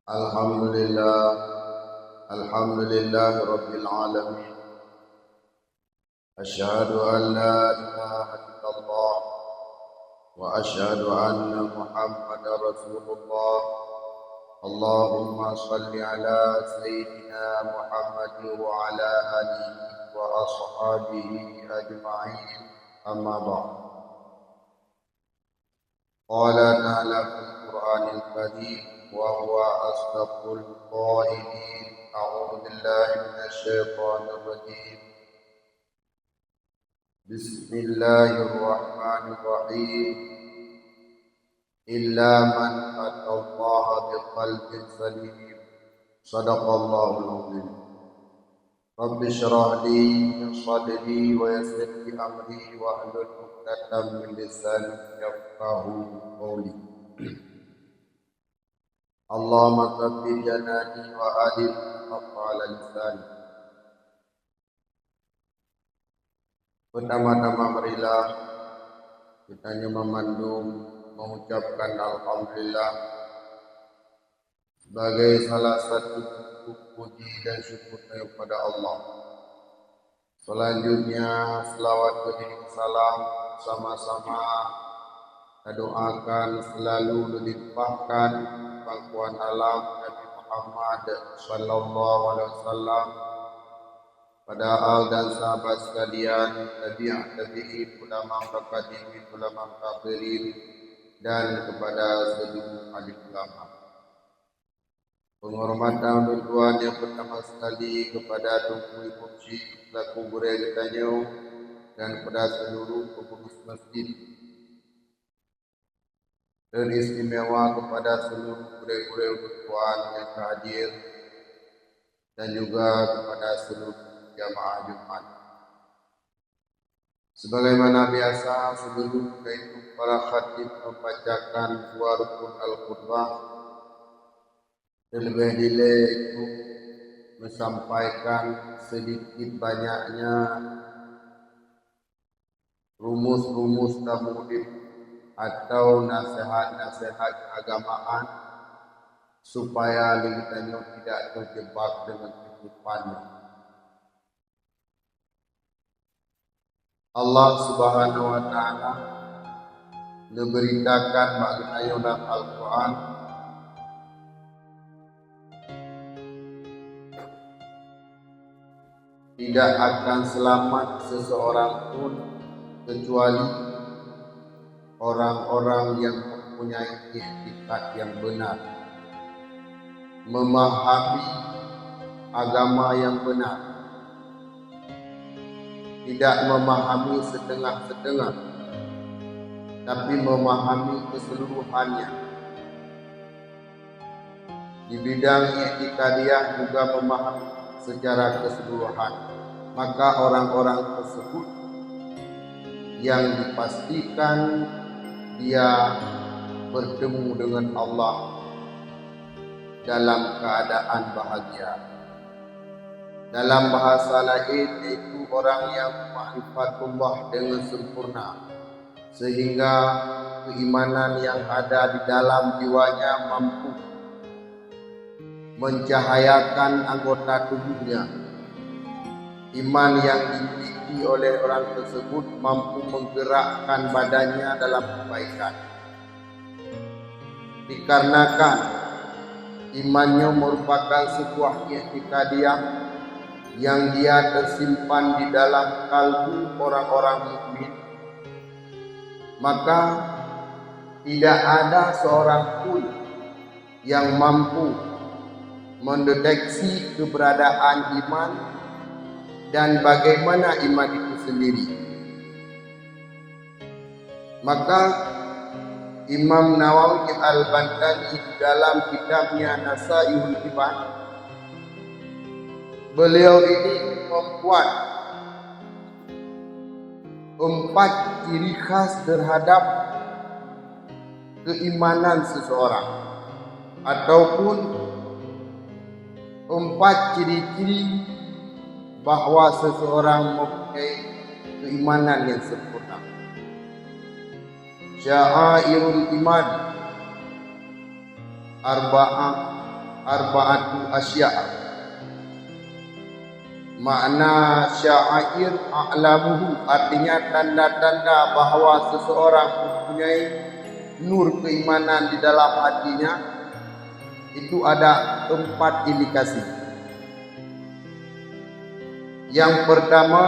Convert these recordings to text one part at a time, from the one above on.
Alhamdulillah, Alhamdulillah Rabbil Alamin. Asyhadu an la ilaha illallah wa asyhadu anna Muhammadar Rasulullah. Allahumma salli ala Sayyidina Muhammad wa ala alihi wa ashabihi ajma'in. Amma ba'd. Qala ta'ala fil Qur'anil Karim wa huwa asdaqul qa'ilin. A'udzu billahi minasy syaithanir rajim. Bismillahirrahmanirrahim. Illa man atallaha biqalbin salim. Shadaqallahul azim. Rabbi shrah li sadri wa yassir li amri wa hlul 'uqdatam min lisani yafqahu qawli. Allahumma tsabbit janani wa adil ala lisani. Pertama-tama marilah kita memandung mengucapkan alhamdulillah sebagai salah satu bentuk puji dan syukur kepada Allah. Selanjutnya selawat beriring salam sama-sama kita doakan selalu dilimpahkan pangkuan alam Nabi Muhammad sallallahu alaihi wasallam pada al dan sahabat sekalian, tabi'in, ulama mutaqaddimin, ulama mutakhirin, dan kepada seluruh alim ulama. Penghormatan tuan yang pertama sekali kepada Tunku Ibu Syekh selaku guru Tanyo dan kepada seluruh pengurus masjid, dan istimewa kepada seluruh guru-guru tuan yang hadir, dan juga kepada seluruh jamaah Jumat. Sebagaimana biasa, sebelum itu para khatib membacakan dua rukun al-khutbah, terlebih dahulu itu menyampaikan sedikit banyaknya rumus-rumus tamudin atau nasihat-nasihat keagamaan supaya kita tidak terjebak dengan kehidupannya. Allah Subhanahu wa taala memberitakan mengenai dalam Al-Qur'an tidak akan selamat seseorang pun kecuali orang-orang yang mempunyai iktikad yang benar, memahami agama yang benar, tidak memahami setengah-setengah, tapi memahami keseluruhannya. Di bidang i'tikadiyah juga memahami secara keseluruhan. Maka orang-orang tersebut yang dipastikan dia bertemu dengan Allah dalam keadaan bahagia. Dalam bahasa lain yaitu orang yang ma'rifatullah dengan sempurna, sehingga keimanan yang ada di dalam jiwanya mampu mencahayakan anggota tubuhnya. Iman yang dimiliki oleh orang tersebut mampu menggerakkan badannya dalam kebaikan. Dikarenakan imannya merupakan sebuah i'tikadiyah yang dia tersimpan di dalam kalbu orang-orang mukmin, maka tidak ada seorang pun yang mampu mendeteksi keberadaan iman dan bagaimana iman itu sendiri. Maka Imam Nawawi Al-Bantani dalam kitabnya Nasaihul Iman, beliau ini membuat 4 ciri khas terhadap keimanan seseorang, ataupun 4 ciri-ciri bahwa seseorang mempunyai keimanan yang sempurna. Sya'airul iman arba'ah arba'atu asya'. Makna syair a'lamuhu artinya tanda-tanda bahawa seseorang mempunyai nur keimanan di dalam hatinya. Itu ada 4 indikasi. Yang pertama,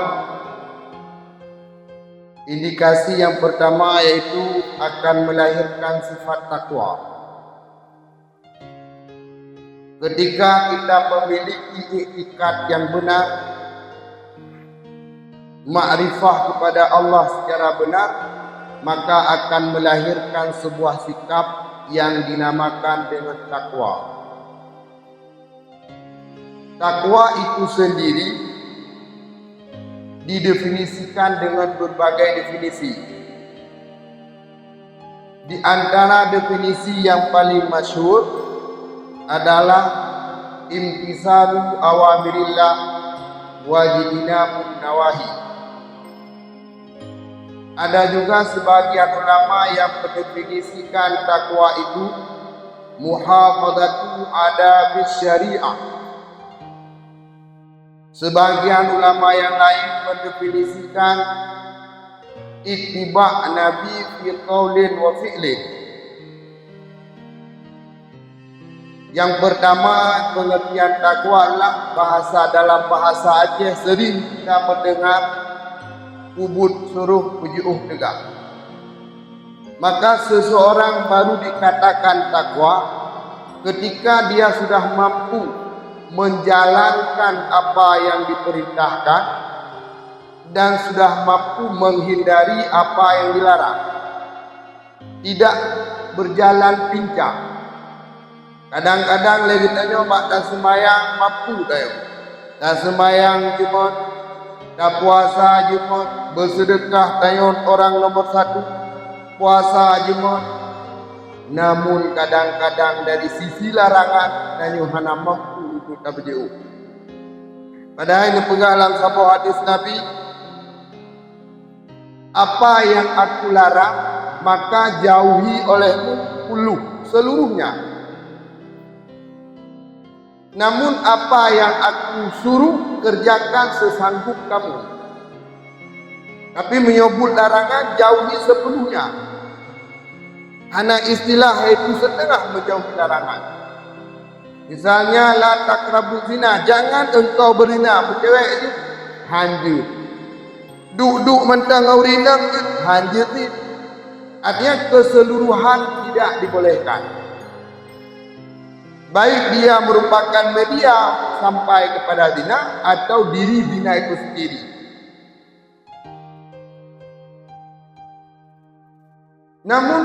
indikasi yang pertama yaitu akan melahirkan sifat takwa. Ketika kita memiliki iktikad yang benar, makrifah kepada Allah secara benar, maka akan melahirkan sebuah sikap yang dinamakan dengan takwa. Takwa itu sendiri didefinisikan dengan berbagai definisi. Di antara definisi yang paling masyhur adalah imtisalu awamirillah wa jtinabun nawahi. Ada juga sebagian ulama yang mendefinisikan takwa itu muhafadzatu adabis syariah. Sebagian ulama yang lain mendefinisikan ittiba' nabi fi qaulin wa fi'lin. Yang pertama, pengertian takwa adalah dalam bahasa Aceh sering kita mendengar ubud suruh pujuh tegak. Maka seseorang baru dikatakan takwa ketika dia sudah mampu menjalankan apa yang diperintahkan dan sudah mampu menghindari apa yang dilarang. Tidak berjalan pincang. Kadang-kadang lagi tanya mak tak sembahyang mampu tayo. Tak sembahyang Jumat, tak puasa Jumat, bersedekah tayo orang nomor 1, puasa Jumat. Namun kadang-kadang dari sisi larangan tayo hana mampu untuk tabeju. Padahal ini penggalang sebuah hadis Nabi, apa yang aku larang maka jauhi olehmu seluruhnya. Namun apa yang aku suruh kerjakan sesanggup kamu. Tapi menyebut larangan jauhi sepenuhnya. Hanya istilah itu setengah menjauhi larangan. Misalnya la taqrabu zina, jangan engkau berzina. Bercewek itu hanjut. Duk mentang urina hanjut itu. Artinya keseluruhan tidak dibolehkan. Baik dia merupakan media sampai kepada zina atau diri zina itu sendiri. Namun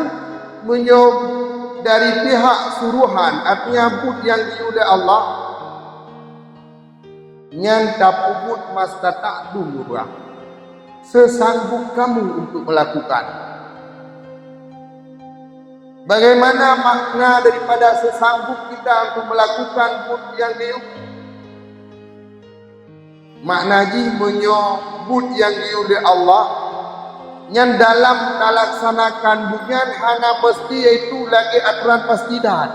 dari pihak suruhan, artinya bud yang diudah Allah, nyanta pubut mastata dumurah, sesanggup kamu untuk melakukan. Bagaimana makna daripada sesanggup kita untuk melakukan bud yang diu? Makna ji menyebut yang diudah Allah yang dalam melaksanakan budnya hanya mesti yaitu lagi aturan pasti dah.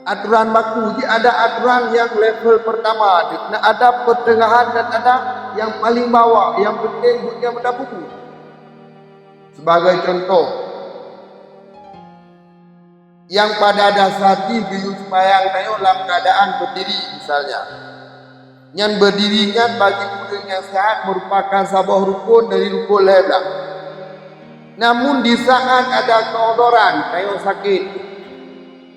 Aturan baku ji ada aturan yang level pertama, ada pertengahan dan ada yang paling bawah. Yang penting budnya benda buku. Sebagai contoh, yang pada dasar bila sembahyang tayo dalam keadaan berdiri misalnya. Yang berdirinya bagi murid yang sehat merupakan sebuah rukun dari rukun lain. Namun di saat ada keodoran tayo sakit,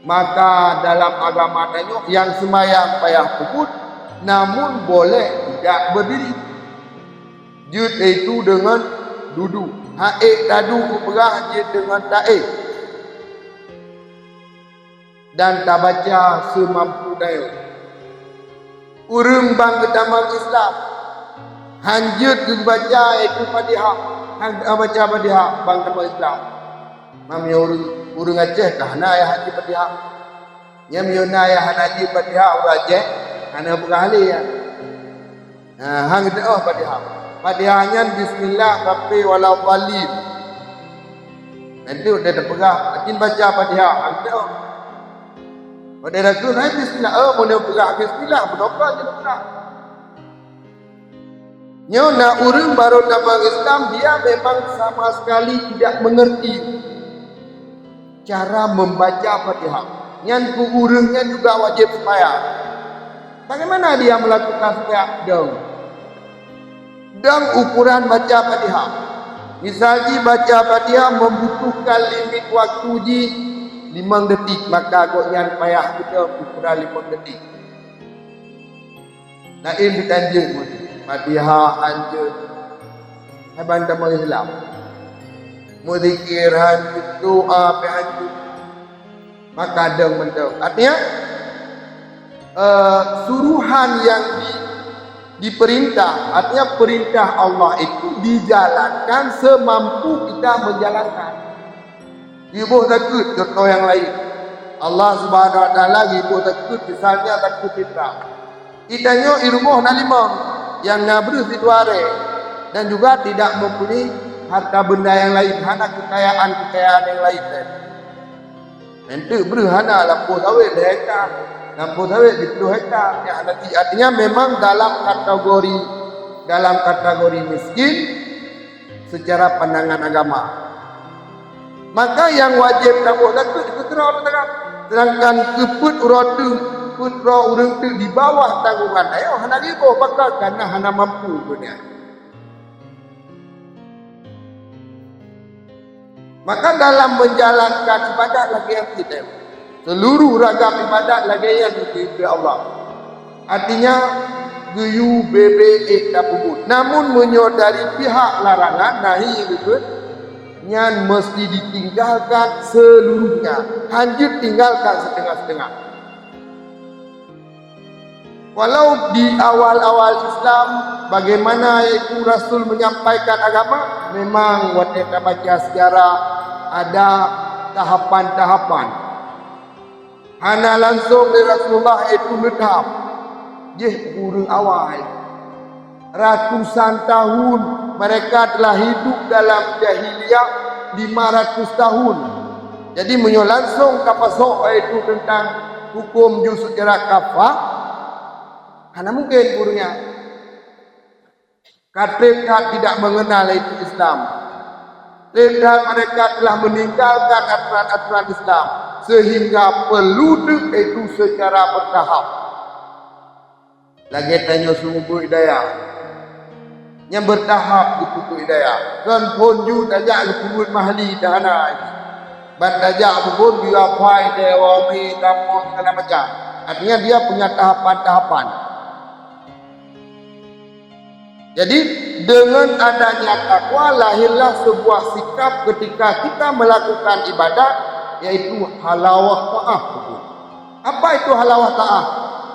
maka dalam agama tayo yang sembahyang payah puput, namun boleh tidak berdiri. Jud itu dengan duduk. Haik tadu berah jud dengan taik. Dan tak baca semampu daya. Urung bang ketamang Islam hanjut ke baca itu Fatihah. Hang baca Fatihah bang ketamang Islam. Mami urung Aceh kah na ya haji Fatihah. Nyam yona ya haji Fatihah urang Aceh ana berahli ya. Hang doa Fatihah. Fatihahnya bismillah kafi walau walid. Nanti udah terpegah. Makin baca Fatihah hang doa. Pada rasul hai bismillah, mana berak bismillah, berdoa je berak. Nyo nak urang baru dapat Islam, dia memang sama sekali tidak mengerti cara membaca Fatihah. Yang urangnya juga wajib sembahyang. Bagaimana dia melakukan sembahyang? Dan ukuran baca Fatihah. Misalnya baca Fatihah membutuhkan limit waktu di 5 detik, maka agaknya payah kita ukuran 5 detik. Lain ditanjung Fatihah anjur Abang Damai Islam Muzikir hanjur doa hanjur. Maka deng-deng. Artinya suruhan yang diperintah, artinya perintah Allah itu dijalankan semampu kita menjalankan. Ibu takut contoh yang lain. Allah Subhanahu Wa Taala ibu takut, misalnya takut fitrah. Itanya irumuh nalimah yang nabrus di duare dan juga tidak mempunyai harta benda yang lain, hana kekayaan yang lain. Nanti berhana lampu sawit hektar, lampu sawit di 10 hektar. Ya, nanti artinya memang dalam kategori miskin secara pandangan agama. Maka yang wajib tahu takut dikuterau tengah. Sedangkan keput uratu putra urang tu di bawah tanggungan ayo hana ribo bakal karena hana mampu dunia. Maka dalam menjalankan ibadat lagi yang kita seluruh ragam ibadat lagi yang diikuti Allah. Artinya guyu bebe tabubut. Namun menyodari pihak larangan nahi itu nyan mesti ditinggalkan seluruhnya. Hanjut tinggalkan setengah-setengah. Walau di awal-awal Islam bagaimana itu Rasul menyampaikan agama, memang waktu kita baca sejarah ada tahapan-tahapan. Hana langsung dari Rasulullah itu letap. Jeh burung awal. Ratusan tahun mereka telah hidup dalam jahiliyah 500 tahun. Jadi langsung kapasok itu tentang hukum juz sejarah kafah. Karena mungkin gurunya mereka tidak mengenal itu Islam. Dan mereka telah meninggalkan aturan-aturan Islam sehingga perlu itu secara bertahap. Lagi tanya sumber hidayah yang bertahap itu hidayah. Kan ponju tajak luput mahli dahana. Ban tajak pun dia fai dewami kamu segala macam. Artinya dia punya tahapan-tahapan. Jadi dengan adanya takwa lahirlah sebuah sikap ketika kita melakukan ibadat, yaitu halawah ta'ah. Apa itu halawah ta'ah?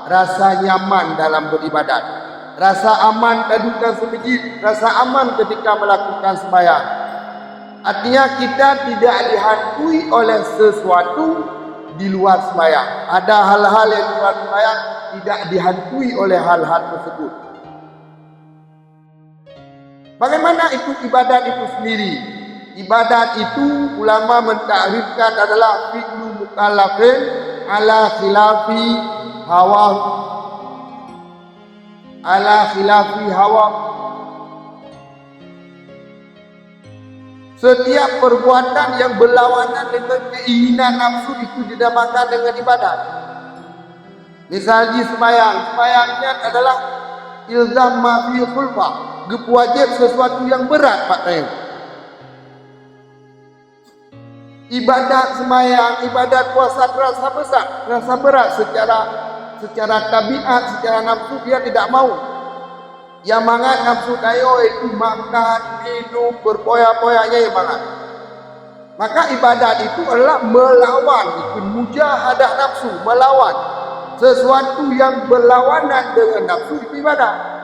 Rasa nyaman dalam beribadat, rasa aman dadukan semajid, rasa aman ketika melakukan sembahyang. Artinya kita tidak dihantui oleh sesuatu di luar sembahyang. Ada hal-hal yang di luar sembahyang tidak dihantui oleh hal-hal tersebut. Bagaimana itu ibadat itu sendiri? Ibadat itu ulama mentakrifkan adalah fi'lu mukallafin ala khilafi hawa. Setiap perbuatan yang berlawanan dengan keinginan nafsu itu dinamakan dengan ibadat. Misalnya sembahyangnya adalah ilzam ma fi khulfah, wajib sesuatu yang berat Pak Teng. Ibadat sembahyang, ibadat puasa rasa berat secara tabiat, secara nafsu dia tidak mau. Yang mangat nafsu dayo itu makan, minum, berpoya-poyanya yang mangat. Maka ibadat itu adalah melawan, itu mujahadah nafsu, melawan sesuatu yang berlawanan dengan nafsu itu ibadat.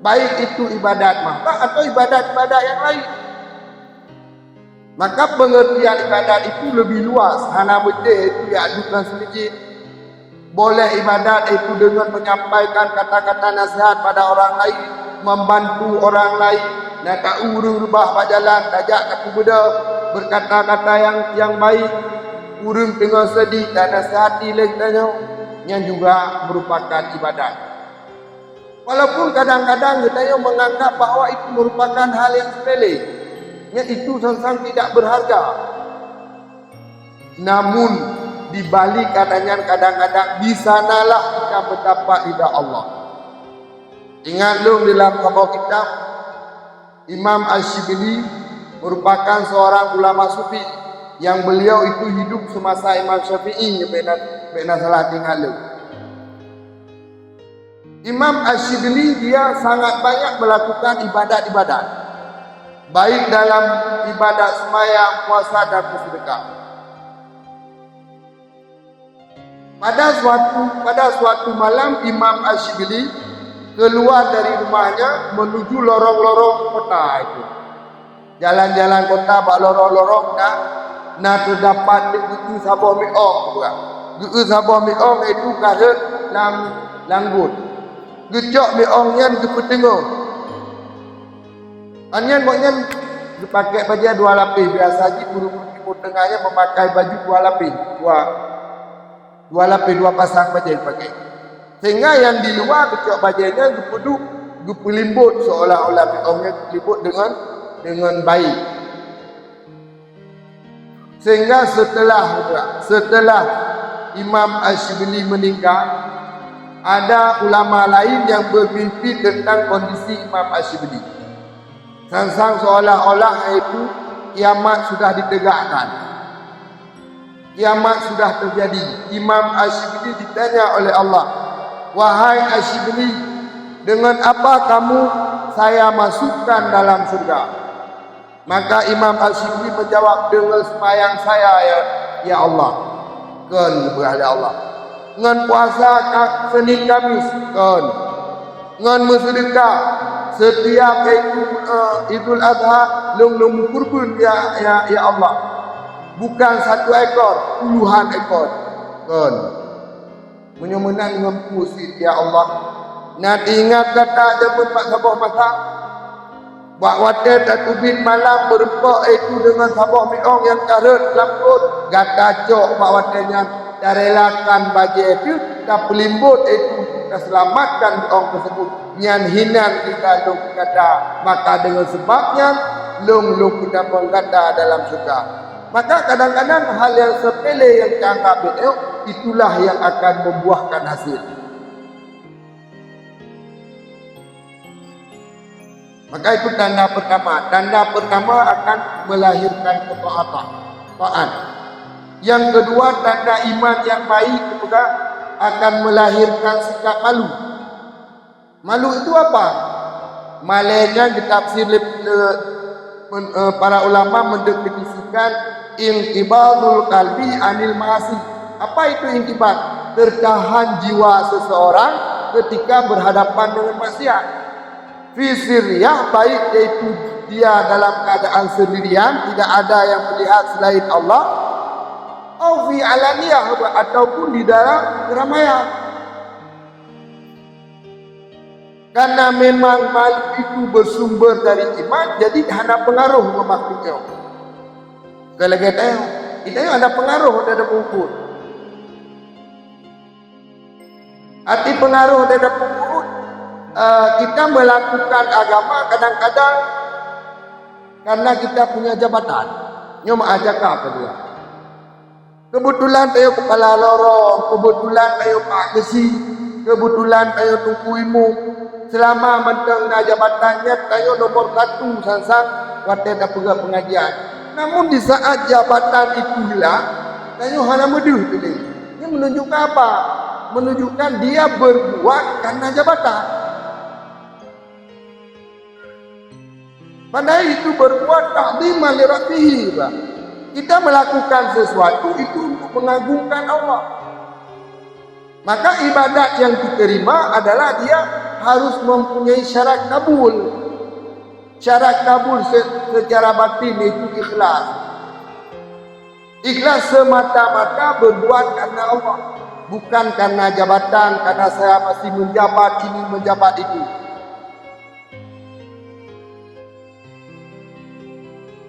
Baik itu ibadat mahbah atau ibadat-ibadat yang lain. Maka pengertian ibadat itu lebih luas. Hana betih itu ya adukan semajid. Boleh ibadat itu dengan menyampaikan kata-kata nasihat pada orang lain, membantu orang lain, nak tak urus rubah berjalan, tajak aku beda berkata-kata yang baik, kurang tengah sedih dan nasihati lagi tanya, yang juga merupakan ibadat. Walaupun kadang-kadang kita yang menganggap bahawa itu merupakan hal yang sepele, yang itu sengsang tidak berharga. Namun di balik katanya kadang-kadang di sanalah kita mendapat ridha Allah. Ingat dong dalam sebuah kitab, Imam Ash-Shibli merupakan seorang ulama sufi yang beliau itu hidup semasa Imam Syafi'i yang pernah salah tinggal. Imam Ash-Shibli dia sangat banyak melakukan ibadat-ibadat, baik dalam ibadat sembahyang, puasa dan bersedekah. Pada suatu malam Imam Ash-Shibli keluar dari rumahnya menuju lorong-lorong kota itu. Jalan-jalan kota bak lorong-lorong nah terdapat di sabah mi'ong juga. Di sabah mi'ong itu karet langgut. Gecok mi'ongnya di petengah. Anyan maknya dipakai baju dua lapis. Biasa haji guru-guru tengahnya memakai baju dua lapis. Dua lapis, dua pasang baju dipakai. Sehingga yang di luar gecok bajunya dipuduk, dipelimbut seolah-olah mi'ongnya dipelimbut dengan baik. Sehingga setelah Imam Ash-Shibli meninggal, ada ulama lain yang bermimpi tentang kondisi Imam Ash-Shibli. Sangsang seolah-olah itu kiamat sudah ditegakkan. Kiamat sudah terjadi. Imam Ash-Shibli ditanya oleh Allah, "Wahai Ash-Shibli, dengan apa kamu saya masukkan dalam surga?" Maka Imam Ash-Shibli menjawab, "Dengan sembahyang saya ya Allah." Kan berada Allah. Dengan puasa Senin Kamis kan. Dengan bersedekah setiap Idul Adha long kurban ya Allah. Bukan satu ekor, puluhan ekor. Kan. Menyemenan dengan puisi ya Allah. Nanti ingat kata jemput Pak Sabah Masak. Buat wadah tatubin malam berempak itu dengan sabah mi'ong yang karet lambut. Gata cok buat wadahnya. Dah relakan bagi itu, dah pelimbut itu, dah selamatkan mi'ong tersebut. Nyan hinan kita long kata. Maka dengan sebabnya, long kita menggata dalam surga. Maka kadang-kadang hal yang sepele yang dianggap itulah yang akan membuahkan hasil. Maka itu tanda pertama. Tanda pertama akan melahirkan ketaatan. Yang kedua, tanda iman yang baik juga akan melahirkan sikap malu. Malu itu apa? Malainya ditafsir para ulama mendefinisikan intibadul qalbi anil ma'asi. Apa itu intibat? Tertahan jiwa seseorang ketika berhadapan dengan maksiat. Fisiriyah baik yaitu dia dalam keadaan sendirian, tidak ada yang melihat selain Allah, atau fi alaniyah ataupun di dalam keramaian. Karena memang malu itu bersumber dari iman, jadi ada pengaruh memaknanya. Kalau kita ada pengaruh dari ukur. Arti pengaruh dari ukur. Kita melakukan agama kadang-kadang karena kita punya jabatan. Nyom ajak apa dia? Kebetulan tayo kepala lorong, kebetulan tayo pak kesi, kebetulan tayo tungkuimu. Selama mentang na jabatannya tayo nomor 1 sansang wate da pengajian. Namun di saat jabatan itu hilang, tayo hana meduh tadi. Ini menunjukkan apa? Menunjukkan dia berbuat karena jabatan. Padahal itu berbuat ta'zimah li rabbih. Kita melakukan sesuatu itu untuk mengagungkan Allah. Maka ibadat yang diterima adalah dia harus mempunyai syarat kabul. Syarat kabul secara batin itu ikhlas. Ikhlas semata-mata berbuat karena Allah, bukan karena jabatan, karena saya masih menjabat ini menjabat itu.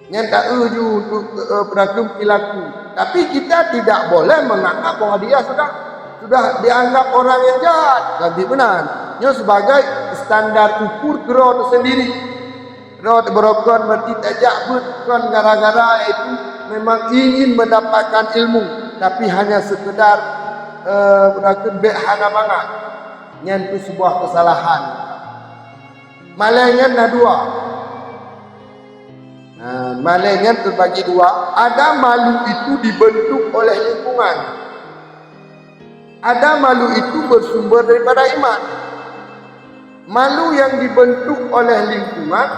Yang tak uju untuk beragam perilaku. Tapi kita tidak boleh menganggap bahwa dia sudah dianggap orang yang jahat. Ganti benar. Dia sebagai standar ukur kero sendiri. Kero berokon berarti tajak bukan gara-gara itu memang ingin mendapatkan ilmu, tapi hanya sekedar berakhir behana banget. Yang itu sebuah kesalahan. Malaikat ada dua. Malaikat terbagi dua. Ada malu itu dibentuk oleh lingkungan. Ada malu itu bersumber daripada iman. Malu yang dibentuk oleh lingkungan,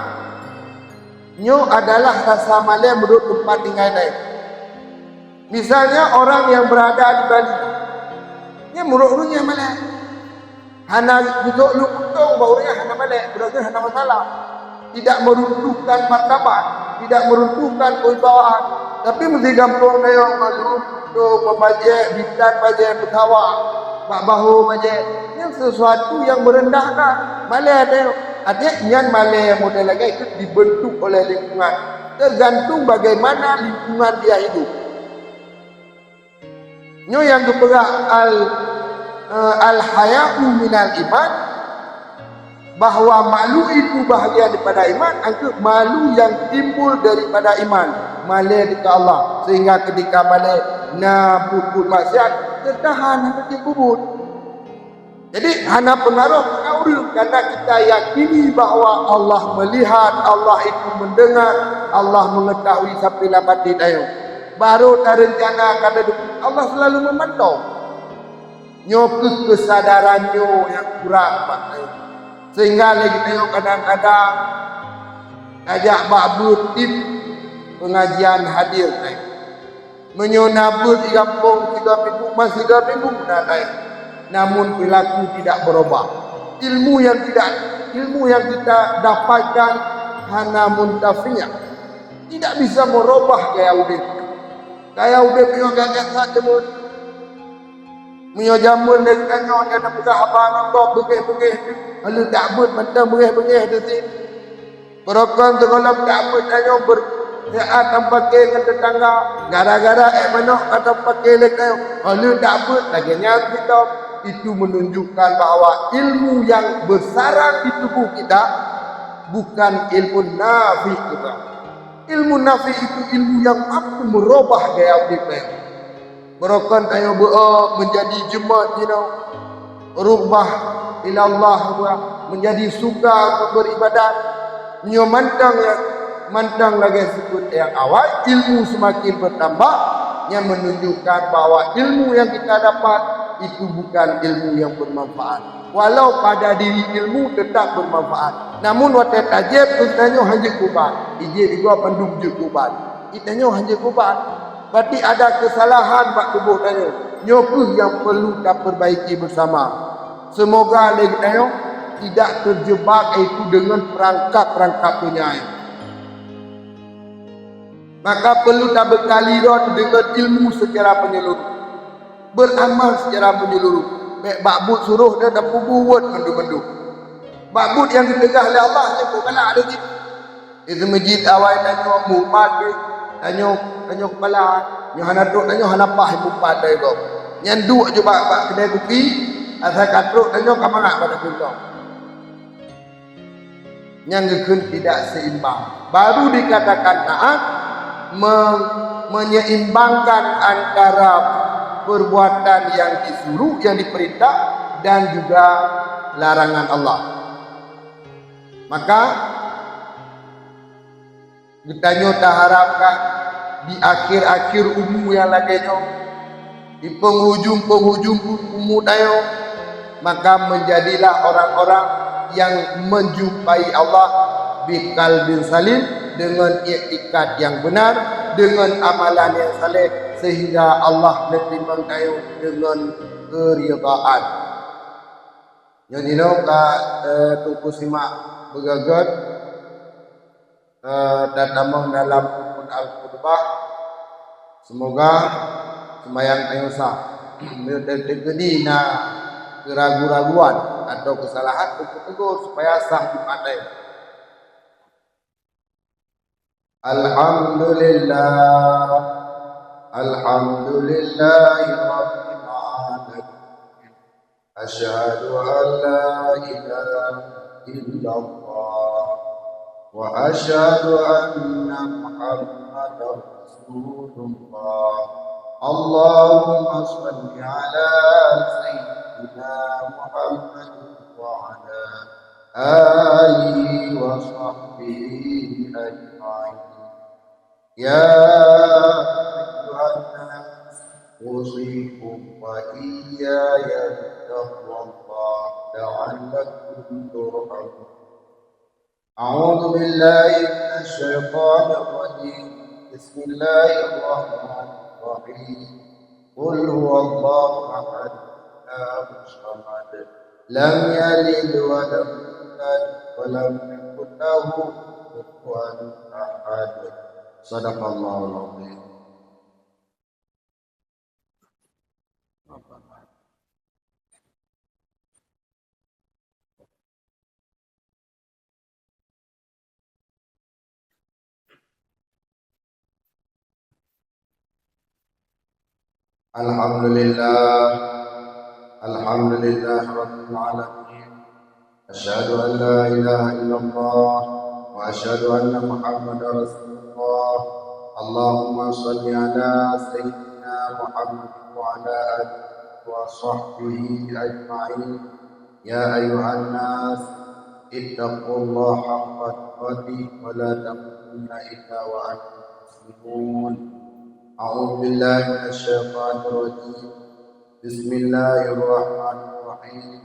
nyo adalah rasa malu menurut tempat tinggal lain. Misalnya orang yang berada di Bali, nya muruk-muruknya malu. Hana duduk lu untung baunya hana malu, berarti hana masalah. Tidak meruntuhkan martabat, tidak meruntuhkan kewibawaan, tapi mesti gampang dayong malu tu pemajak bitan pajak bertawa pak bahu pajak yang sesuatu yang merendahkan malah ada artinya yang malah model lagi itu dibentuk oleh lingkungan, tergantung bagaimana lingkungan dia hidup. Nyo yang keperah al haya'u minal iman, bahwa malu itu bahagian daripada iman, angka malu yang timbul daripada iman, malu kepada Allah, sehingga ketika malu nak buat maksiat tertahan hati kubur. Jadi hana pengaruh karena kita yakini bahwa Allah melihat, Allah itu mendengar, Allah mengetahui sampai lapatin ayo. Baru terencana kada Allah selalu memantau. Nyok kesadarannya yang kurang maknanya. Sehingga lagi tengok kadang-kadang ajak bakbut tip pengajian hadir naik. Menyonabut di kampung 3 minggu masih 3 minggu naik. Namun perilaku tidak berubah. Ilmu yang kita dapatkan hana muntafi'ah. Tidak bisa merubah gaya udip. Gaya udip yang gagal saja mun. Menyo jamun dan kanyo dia nak pegang abang kau bengih-bengih. Lalu tak but mentang bengih-bengih tu si. Perokon tu kalau tak but kanyo bersaat tanpa ke dengan tetangga. Gara-gara manok atau pakai lek kanyo. Lalu tak but lagi nyat kita. Itu menunjukkan bahwa ilmu yang bersarang di tubuh kita bukan ilmu nafi kita. Ilmu nafi itu ilmu yang mampu merubah gaya hidup kita. Berokon ayo menjadi jemaat rubah ila Allah, menjadi suka untuk beribadat. Nyo mantang lagi sebut yang awal, ilmu semakin bertambah, yang menunjukkan bahwa ilmu yang kita dapat itu bukan ilmu yang bermanfaat. Walau pada diri ilmu tetap bermanfaat. Namun waktu tajib tanya hanya kubat. Ije juga pandung je kubat. Itanya hanya kubat. Berarti ada kesalahan bak tubuh tanya. Nyokuh yang perlu kita perbaiki bersama. Semoga lagi tanya tidak terjebak itu dengan perangkap-perangkap penyayang. Maka perlu tak berkali dengan ilmu secara menyeluruh. Beramal secara menyeluruh. Bakbut suruh dia dah buat mendu-mendu. Bakbut yang ditegah oleh Allah je bukanlah ada gitu. Itu masjid awal tanya mupat ke, tanya kepala, nyo hanaduk tanya hanapah mupat dai go. Nyanduk je bak kedai kopi, asal katruk tanya ka mana pada kuntung. Yang tidak seimbang. Baru dikatakan taat menyeimbangkan antara perbuatan yang disuruh, yang diperintah dan juga larangan Allah. Maka kita tak harapkan di akhir-akhir umur yang lainnya, di penghujung-penghujung umur tayo, maka menjadilah orang-orang yang menjumpai Allah biqalbin salim, dengan iktikad yang benar, dengan amalan yang saleh, sehingga Allah menerima tayo dengan keridaan. Jadi ka tungku simak begagat datamang dalam Al-Qur'an. Semoga semayang tayo sa terjadi keraguan-raguan atau kesalahan tegur supaya sah dipakai. Alhamdulillah الحمد لله رب العالمين أشهد أن لا إله إلا الله وأشهد أن محمدا رسول الله اللهم صل على سيدنا محمد وعلى آله وصحبه أجمعين يا أيها الناس أوصيكم وإياي بتقوى الله لعلكم ترحمون أعوذ بالله من الشيطان الرجيم بسم الله الرحمن الرحيم قل هو الله أحد الله الصمد لم يلد ولم يولد ولم يكن له كفوا أحد صدق الله العظيم. الحمد لله رب العالمين أشهد أن لا إله إلا الله وأشهد أن محمدا رسول الله اللهم صل على سيدنا محمد وعلى آله وصحبه أجمعين يا أيها الناس اتقوا الله حق تقاته ولا تموتن إلا وأنتم مسلمون أعوذ بالله من الشيطان الرجيم بسم الله الرحمن الرحيم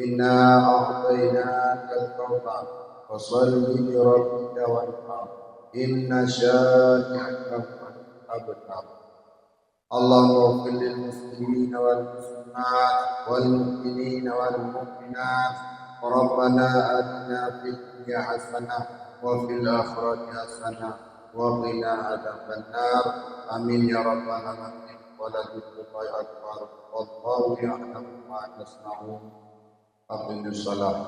إنا أعطيناك الكوثر فصل لربك وانحر إن شانئك هو الأبتر اللهم اغفر للمسلمين والمسلمات والمؤمنين والمؤمنات ربنا آتنا في الدنيا حسنة وفي الآخرة حسنة وقنا عذاب النار آمين يا رب العالمين ولذكر الله أكبر والله يعلم ما تصنعون أقم الصلاة